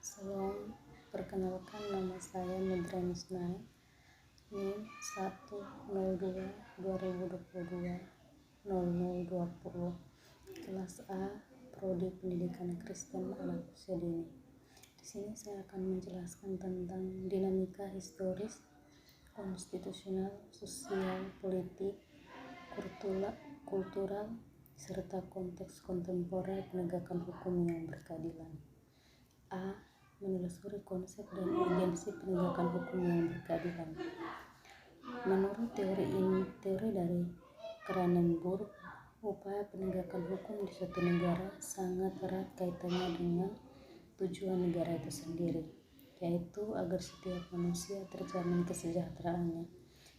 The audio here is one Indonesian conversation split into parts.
Salam, perkenalkan nama saya Medrani Ismail, NIM 102/2022 kelas A, Prodi Pendidikan Kristen anak usia dini. Di sini saya akan menjelaskan tentang dinamika historis, konstitusional, sosial, politik, kultural, serta konteks kontemporer penegakan hukum yang berkeadilan. A. Menelusuri konsep dan urgensi penegakan hukum yang berkeadilan. Menurut teori dari Kranenburg, upaya penegakan hukum di suatu negara sangat erat kaitannya dengan tujuan negara itu sendiri, yaitu agar setiap manusia terjamin kesejahteraannya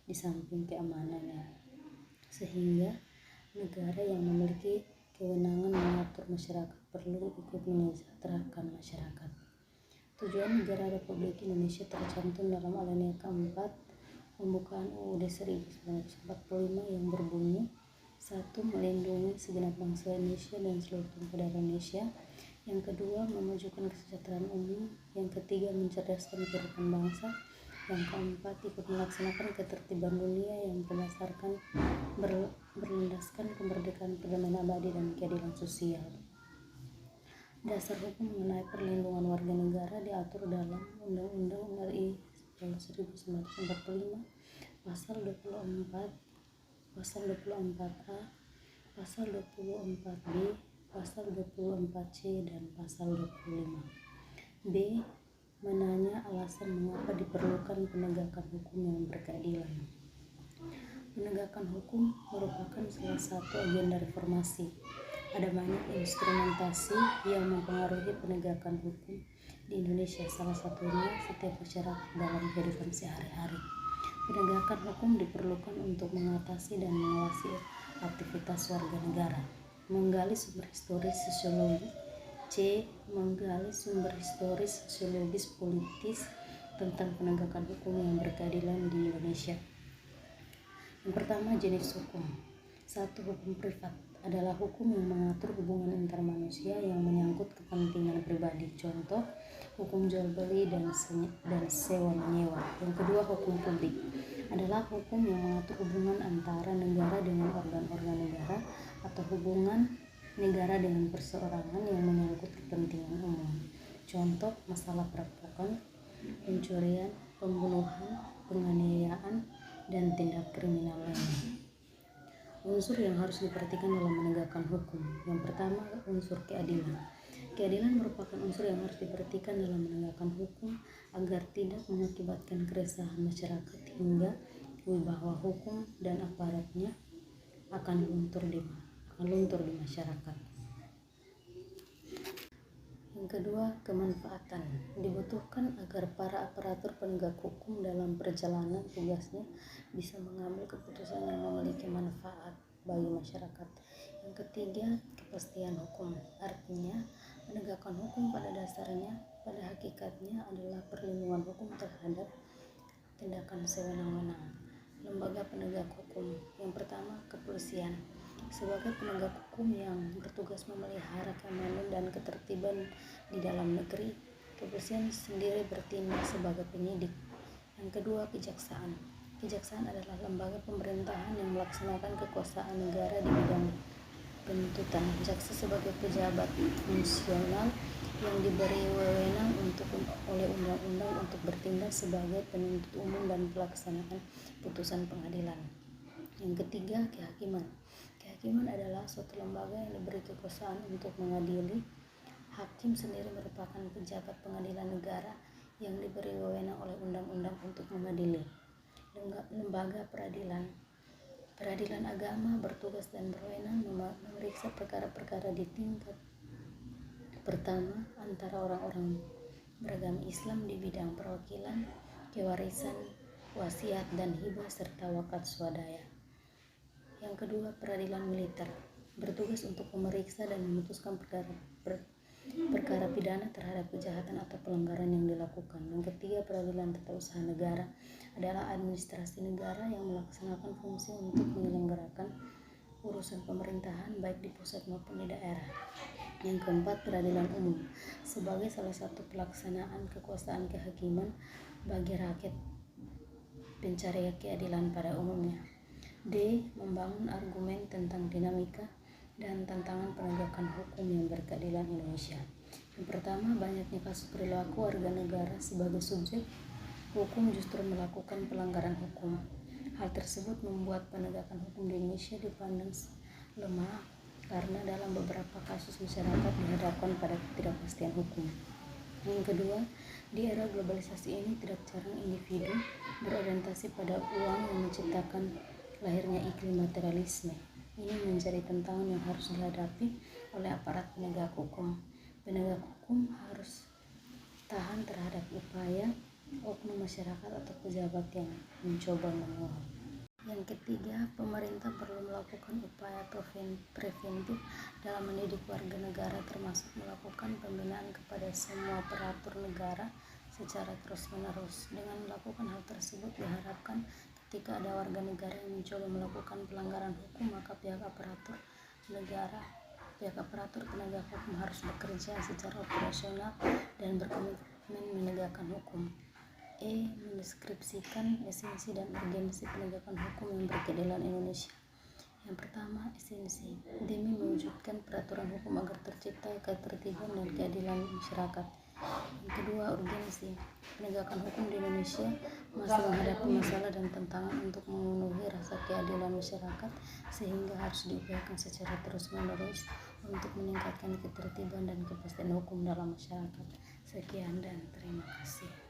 di samping keamanannya, sehingga negara yang memiliki kewenangan mengatur masyarakat perlu ikut menyejahterakan masyarakat. Tujuan negara Republik Indonesia tercantum dalam alinea keempat pembukaan UUD 1945 yang berbunyi: 1. Melindungi segenap bangsa Indonesia dan seluruh tumpah darah Indonesia. Yang kedua, memajukan kesejahteraan umum. Yang ketiga, mencerdaskan kehidupan bangsa. Yang keempat, ikut melaksanakan ketertiban dunia yang berlandaskan kemerdekaan, perdamaian abadi, dan keadilan sosial. Dasar hukum mengenai perlindungan warga negara diatur dalam Undang-Undang RI 1945 pasal 24, pasal 24A, pasal 24B, pasal 24C, dan pasal 25. B. Menanya alasan mengapa diperlukan penegakan hukum yang berkeadilan. Penegakan hukum merupakan salah satu agenda reformasi. Ada banyak instrumentasi yang mempengaruhi penegakan hukum di Indonesia, salah satunya setiap masyarakat dalam kehidupan sehari-hari. Penegakan hukum diperlukan untuk mengatasi dan mengawasi aktivitas warga negara. Menggali sumber historis sosiologi. C. Menggali sumber historis sosiologis politis tentang penegakan hukum yang berkeadilan di Indonesia. Yang pertama, jenis hukum. 1. Hukum privat adalah hukum yang mengatur hubungan antar manusia yang menyangkut kepentingan pribadi. Contoh, hukum jual beli dan sewa menyewa. Yang kedua, hukum publik adalah hukum yang mengatur hubungan antara negara dengan organ-organ negara atau hubungan negara dengan perseorangan yang menyangkut kepentingan umum. Contoh, masalah perampokan, pencurian, pembunuhan, penganiayaan, dan tindak kriminal lainnya. Unsur yang harus diperhatikan dalam menegakkan hukum. Yang pertama, unsur keadilan. Keadilan merupakan unsur yang harus diperhatikan dalam menegakkan hukum agar tidak mengakibatkan keresahan masyarakat hingga wibawa hukum dan aparatnya akan luntur di masyarakat. Yang kedua, kemanfaatan. Dibutuhkan agar para aparatur penegak hukum dalam perjalanan tugasnya bisa mengambil keputusan yang memiliki manfaat bagi masyarakat. Yang ketiga, kepastian hukum. Artinya, penegakan hukum pada dasarnya, pada hakikatnya adalah perlindungan hukum terhadap tindakan sewenang-wenang. Lembaga penegak hukum. Yang pertama, kepolisian. Sebagai penegak hukum yang bertugas memelihara keamanan dan ketertiban di dalam negeri, kepolisian sendiri bertindak sebagai penyidik. Yang kedua, kejaksaan. Kejaksaan adalah lembaga pemerintahan yang melaksanakan kekuasaan negara di bidang penuntutan. Jaksa sebagai pejabat fungsional yang diberi wewenang oleh undang-undang untuk bertindak sebagai penuntut umum dan pelaksanaan putusan pengadilan. Yang ketiga, kehakiman. Kehakiman adalah suatu lembaga yang diberi kekuasaan untuk mengadili. Hakim sendiri merupakan pejabat pengadilan negara yang diberi wewenang oleh undang-undang untuk mengadili. Lembaga peradilan. Peradilan agama bertugas dan berwenang memeriksa perkara-perkara di tingkat pertama antara orang-orang beragama Islam di bidang perwakilan, kewarisan, wasiat dan hibah serta wakaf swadaya. Yang kedua, peradilan militer. Bertugas untuk memeriksa dan memutuskan perkara pidana terhadap kejahatan atau pelanggaran yang dilakukan. Yang ketiga, peradilan tata usaha negara adalah administrasi negara yang melaksanakan fungsi untuk menyelenggarakan urusan pemerintahan baik di pusat maupun di daerah. Yang keempat, peradilan umum sebagai salah satu pelaksanaan kekuasaan kehakiman bagi rakyat pencari keadilan pada umumnya. D. Membangun argumen tentang dinamika dan tantangan penegakan hukum yang berkeadilan Indonesia. Yang pertama, banyaknya kasus perilaku warga negara sebagai subjek hukum justru melakukan pelanggaran hukum. Hal tersebut membuat penegakan hukum di Indonesia dipandang lemah karena dalam beberapa kasus masyarakat dihadapkan pada ketidakpastian hukum. Yang kedua, di era globalisasi ini tidak jarang individu berorientasi pada uang yang menciptakan lahirnya iklim materialisme. Ini menjadi tantangan yang harus dihadapi oleh aparat penegak hukum. Penegak hukum harus tahan terhadap upaya oknum masyarakat atau pejabat yang mencoba menguap. Yang ketiga, pemerintah perlu melakukan upaya preventif dalam mendidik warga negara, termasuk melakukan pembinaan kepada semua aparatur negara secara terus-menerus. Dengan melakukan hal tersebut diharapkan ketika ada warga negara yang mencoba melakukan pelanggaran hukum, maka pihak aparatur penegak hukum harus bekerja secara operasional dan berkomitmen menegakkan hukum. E. Mendeskripsikan esensi dan urgensi penegakan hukum yang berkeadilan Indonesia. Yang pertama, esensi. Demi mewujudkan peraturan hukum agar tercipta ketertiban dan keadilan masyarakat. Yang kedua, urgensi. Penegakan hukum di Indonesia masih menghadapi masalah dan tantangan untuk memenuhi rasa keadilan masyarakat, sehingga harus diupayakan secara terus-menerus untuk meningkatkan ketertiban dan kepastian hukum dalam masyarakat. Sekian dan terima kasih.